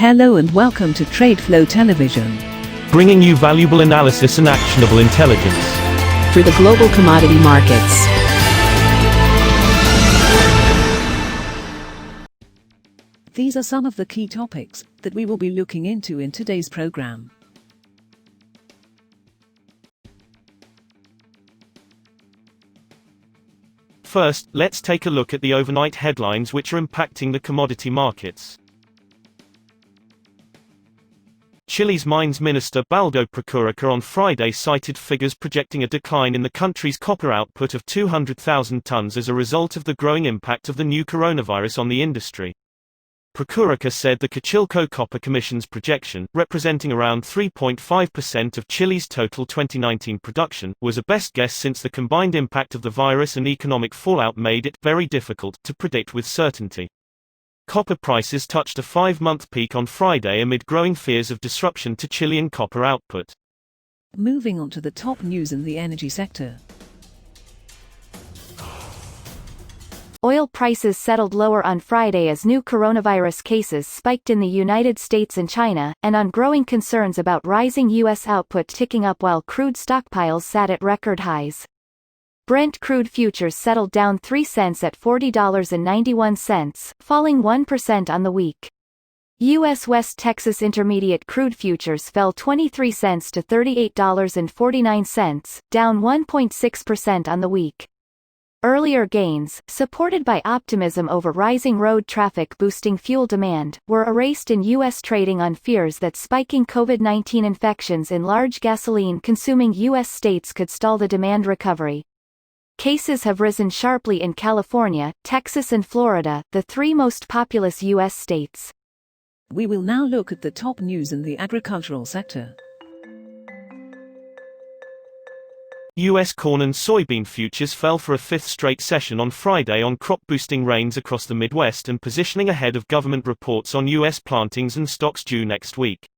Hello and welcome to TradeFlow Television, bringing you valuable analysis and actionable intelligence through the global commodity markets. These are some of the key topics that we will be looking into in today's program. First, let's take a look at the overnight headlines which are impacting the commodity markets. Chile's Mines Minister Baldo Procuraca on Friday cited figures projecting a decline in the country's copper output of 200,000 tons as a result of the growing impact of the new coronavirus on the industry. Procuraca said the Cochilco Copper Commission's projection, representing around 3.5% of Chile's total 2019 production, was a best guess since the combined impact of the virus and economic fallout made it very difficult to predict with certainty. Copper prices touched a 5-month peak on Friday amid growing fears of disruption to Chilean copper output. Moving on to the top news in the energy sector. Oil prices settled lower on Friday as new coronavirus cases spiked in the United States and China, and on growing concerns about rising U.S. output ticking up while crude stockpiles sat at record highs. Brent crude futures settled down 3 cents at $40.91, falling 1% on the week. U.S. West Texas Intermediate crude futures fell 23 cents to $38.49, down 1.6% on the week. Earlier gains, supported by optimism over rising road traffic boosting fuel demand, were erased in U.S. trading on fears that spiking COVID-19 infections in large gasoline-consuming U.S. states could stall the demand recovery. Cases have risen sharply in California, Texas and Florida, the 3 most populous U.S. states. We will now look at the top news in the agricultural sector. U.S. corn and soybean futures fell for a 5th straight session on Friday on crop-boosting rains across the Midwest and positioning ahead of government reports on U.S. plantings and stocks due next week.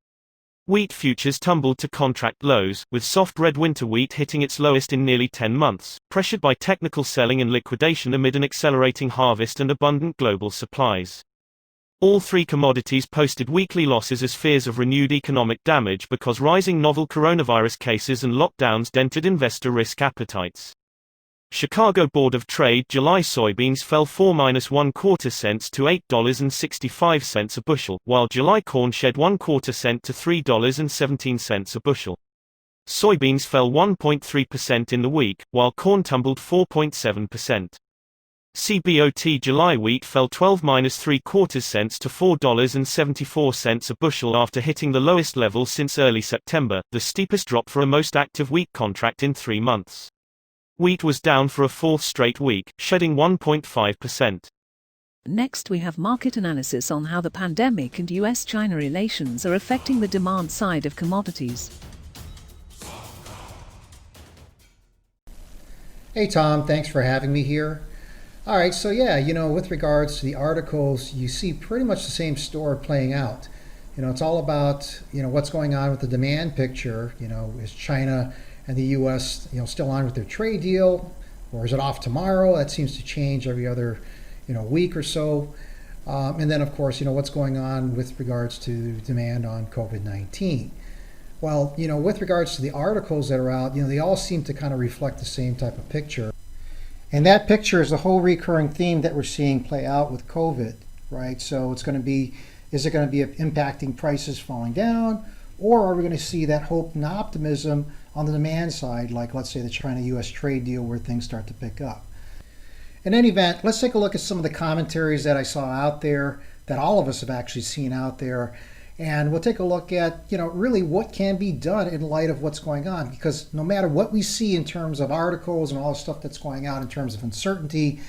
Wheat futures tumbled to contract lows, with soft red winter wheat hitting its lowest in nearly 10 months, pressured by technical selling and liquidation amid an accelerating harvest and abundant global supplies. All 3 commodities posted weekly losses as fears of renewed economic damage because rising novel coronavirus cases and lockdowns dented investor risk appetites. Chicago Board of Trade July soybeans fell 4.25 cents to $8.65 a bushel, while July corn shed 1/4 cent to $3.17 a bushel. Soybeans fell 1.3% in the week, while corn tumbled 4.7%. CBOT July wheat fell 12.75 cents to $4.74 a bushel after hitting the lowest level since early September, the steepest drop for a most active wheat contract in 3 months. Wheat was down for a 4th straight week, shedding 1.5%. Next we have market analysis on how the pandemic and US-China relations are affecting the demand side of commodities. Hey Tom, thanks for having me here. All right, so yeah, with regards to the articles, you see pretty much the same story playing out. It's all about, what's going on with the demand picture. Is China and the U.S., still on with their trade deal, or is it off tomorrow? That seems to change every other, week or so. And then, of course, what's going on with regards to demand on COVID-19. Well, with regards to the articles that are out, they all seem to kind of reflect the same type of picture. And that picture is the whole recurring theme that we're seeing play out with COVID, right? So it's going to be, is it going to be impacting prices falling down, or are we going to see that hope and optimism on the demand side, like let's say the China-US trade deal where things start to pick up? In any event, let's take a look at some of the commentaries that I saw out there, that all of us have actually seen out there, and we'll take a look at, really what can be done in light of what's going on, because no matter what we see in terms of articles and all the stuff that's going out in terms of uncertainty,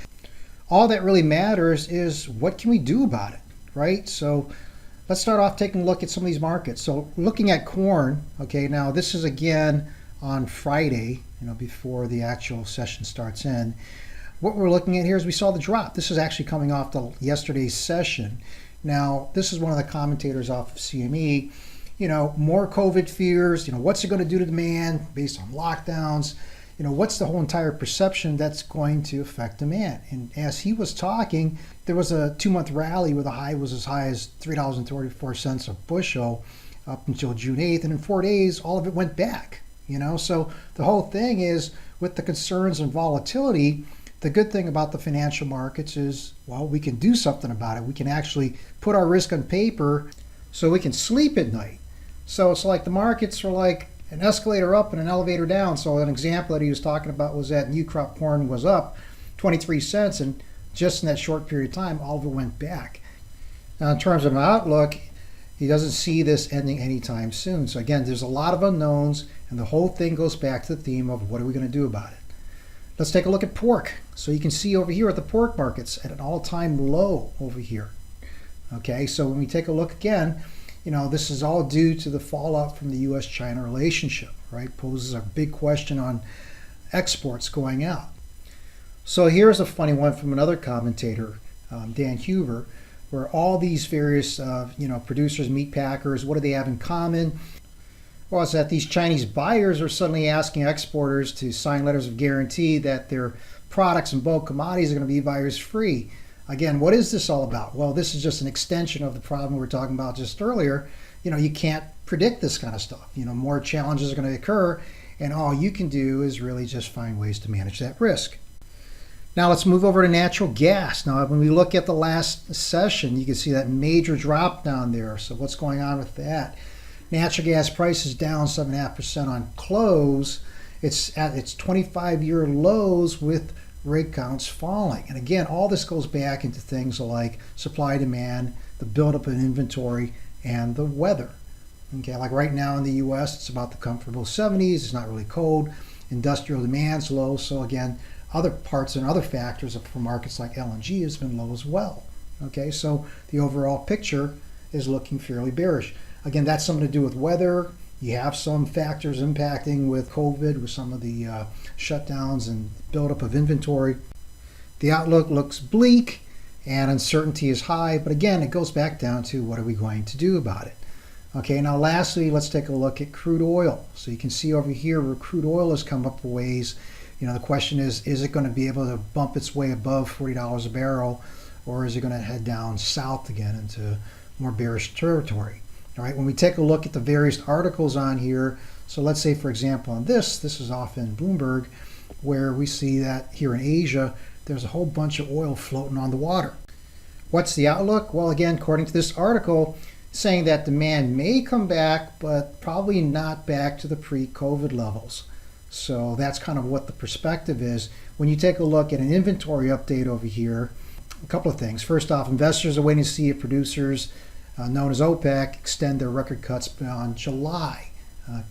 all that really matters is what can we do about it, right? So let's start off taking a look at some of these markets. So looking at corn, okay, now this is again on Friday, before the actual session starts in. What we're looking at here is we saw the drop. This is actually coming off yesterday's session. Now, this is one of the commentators off of CME, more COVID fears, what's it going to do to demand based on lockdowns? what's the whole entire perception that's going to affect demand? And as he was talking, there was a 2-month rally where the high was as high as $3.34 a bushel up until June 8th. And in 4 days, all of it went back, So the whole thing is with the concerns and volatility, the good thing about the financial markets is, well, we can do something about it. We can actually put our risk on paper so we can sleep at night. So it's like the markets are like an escalator up and an elevator down. So an example that he was talking about was that new crop corn was up 23 cents, and just in that short period of time, all of it went back. Now, in terms of an outlook, he doesn't see this ending anytime soon. So again, there's a lot of unknowns, and the whole thing goes back to the theme of what are we going to do about it. Let's take a look at pork. So you can see over here at the pork markets at an all-time low over here. Okay, so when we take a look again, this is all due to the fallout from the U.S.-China relationship, right? Poses a big question on exports going out. So here's a funny one from another commentator, Dan Huber, where all these various, producers, meat packers, what do they have in common? Well, it's that these Chinese buyers are suddenly asking exporters to sign letters of guarantee that their products and bulk commodities are going to be virus-free. Again, what is this all about? Well, this is just an extension of the problem we were talking about just earlier. You can't predict this kind of stuff. More challenges are going to occur, and all you can do is really just find ways to manage that risk. Now let's move over to natural gas. Now, when we look at the last session, you can see that major drop down there. So what's going on with that? Natural gas prices down 7.5% on close. It's at its 25-year lows with rig counts falling. And again, all this goes back into things like supply, demand, the buildup of inventory, and the weather. Okay, like right now in the U.S., it's about the comfortable 70s. It's not really cold. Industrial demand's low. So again, other parts and other factors for markets like LNG has been low as well. Okay, so the overall picture is looking fairly bearish. Again, that's something to do with weather. You have some factors impacting with COVID, with some of the shutdowns and buildup of inventory. The outlook looks bleak and uncertainty is high, but again, it goes back down to what are we going to do about it? Okay, now lastly, let's take a look at crude oil. So you can see over here where crude oil has come up a ways. The question is it going to be able to bump its way above $40 a barrel, or is it going to head down south again into more bearish territory? All right, when we take a look at the various articles on here, so let's say, for example, on this is off in Bloomberg, where we see that here in Asia, there's a whole bunch of oil floating on the water. What's the outlook? Well, again, according to this article, saying that demand may come back, but probably not back to the pre-COVID levels. So that's kind of what the perspective is. When you take a look at an inventory update over here, a couple of things. First off, investors are waiting to see if producers known as OPEC extend their record cuts beyond July.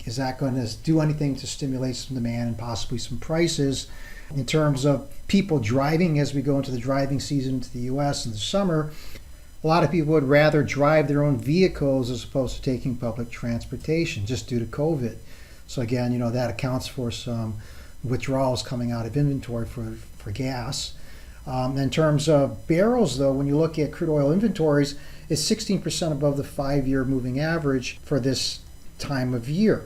Is that going to do anything to stimulate some demand and possibly some prices? In terms of people driving as we go into the driving season to the U.S. in the summer, a lot of people would rather drive their own vehicles as opposed to taking public transportation just due to COVID. So again, that accounts for some withdrawals coming out of inventory for gas. In terms of barrels, though, when you look at crude oil inventories, it's 16% above the 5-year moving average for this time of year.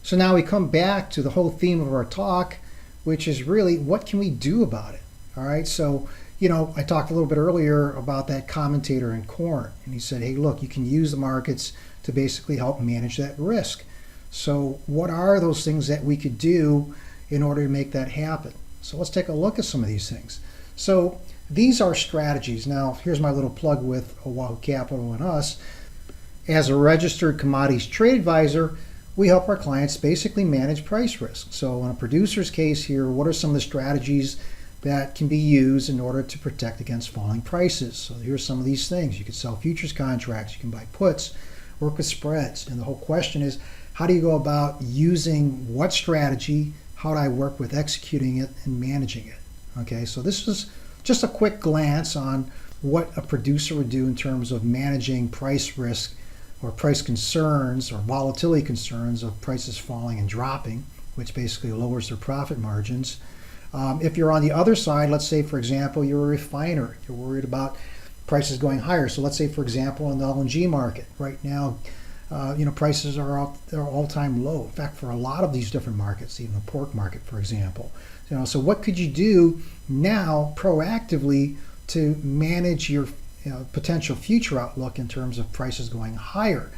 So now we come back to the whole theme of our talk, which is really what can we do about it? All right, so I talked a little bit earlier about that commentator in corn, and he said, hey, look, you can use the markets to basically help manage that risk. So what are those things that we could do in order to make that happen? So let's take a look at some of these things. So these are strategies. Now, here's my little plug with Oahu Capital and us. As a registered commodities trade advisor, we help our clients basically manage price risk. So in a producer's case here, what are some of the strategies that can be used in order to protect against falling prices? So here's some of these things. You can sell futures contracts, you can buy puts, work with spreads. And the whole question is, how do you go about using what strategy? How do I work with executing it and managing it? Okay, so this is just a quick glance on what a producer would do in terms of managing price risk or price concerns or volatility concerns of prices falling and dropping, which basically lowers their profit margins. If you're on the other side, let's say, for example, you're a refiner, you're worried about prices going higher. So let's say, for example, in the LNG market right now, prices are they're all-time low. In fact, for a lot of these different markets, even the pork market, for example. So what could you do now proactively to manage your potential future outlook in terms of prices going higher?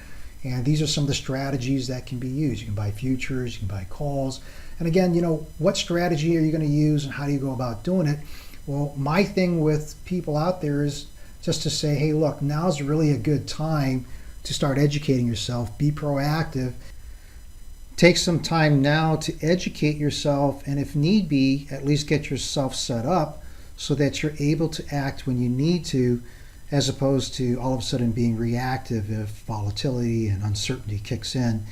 And these are some of the strategies that can be used. You can buy futures, you can buy calls. And again, what strategy are you going to use and how do you go about doing it? Well, my thing with people out there is just to say, hey, look, now's really a good time to start educating yourself. Be proactive. Take some time now to educate yourself, and if need be, at least get yourself set up so that you're able to act when you need to, as opposed to all of a sudden being reactive if volatility and uncertainty kicks in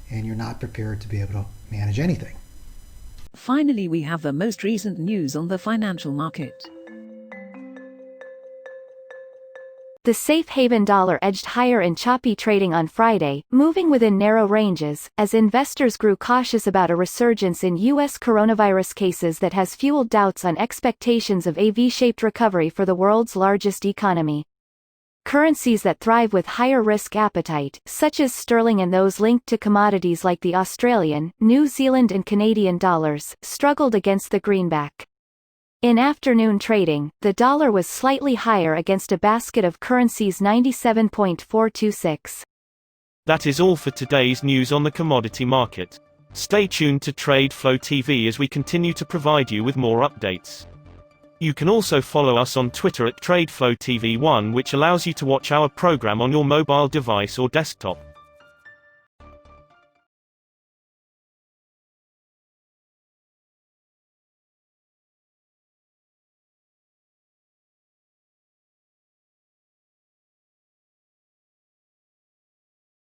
and you're not prepared to be able to manage anything. Finally, we have the most recent news on the financial market. The safe haven dollar edged higher in choppy trading on Friday, moving within narrow ranges, as investors grew cautious about a resurgence in U.S. coronavirus cases that has fueled doubts on expectations of a V-shaped recovery for the world's largest economy. Currencies that thrive with higher risk appetite, such as sterling and those linked to commodities like the Australian, New Zealand and Canadian dollars, struggled against the greenback. In afternoon trading, the dollar was slightly higher against a basket of currencies 97.426. That is all for today's news on the commodity market. Stay tuned to TradeFlow TV as we continue to provide you with more updates. You can also follow us on Twitter at TradeFlow TV1, which allows you to watch our program on your mobile device or desktop.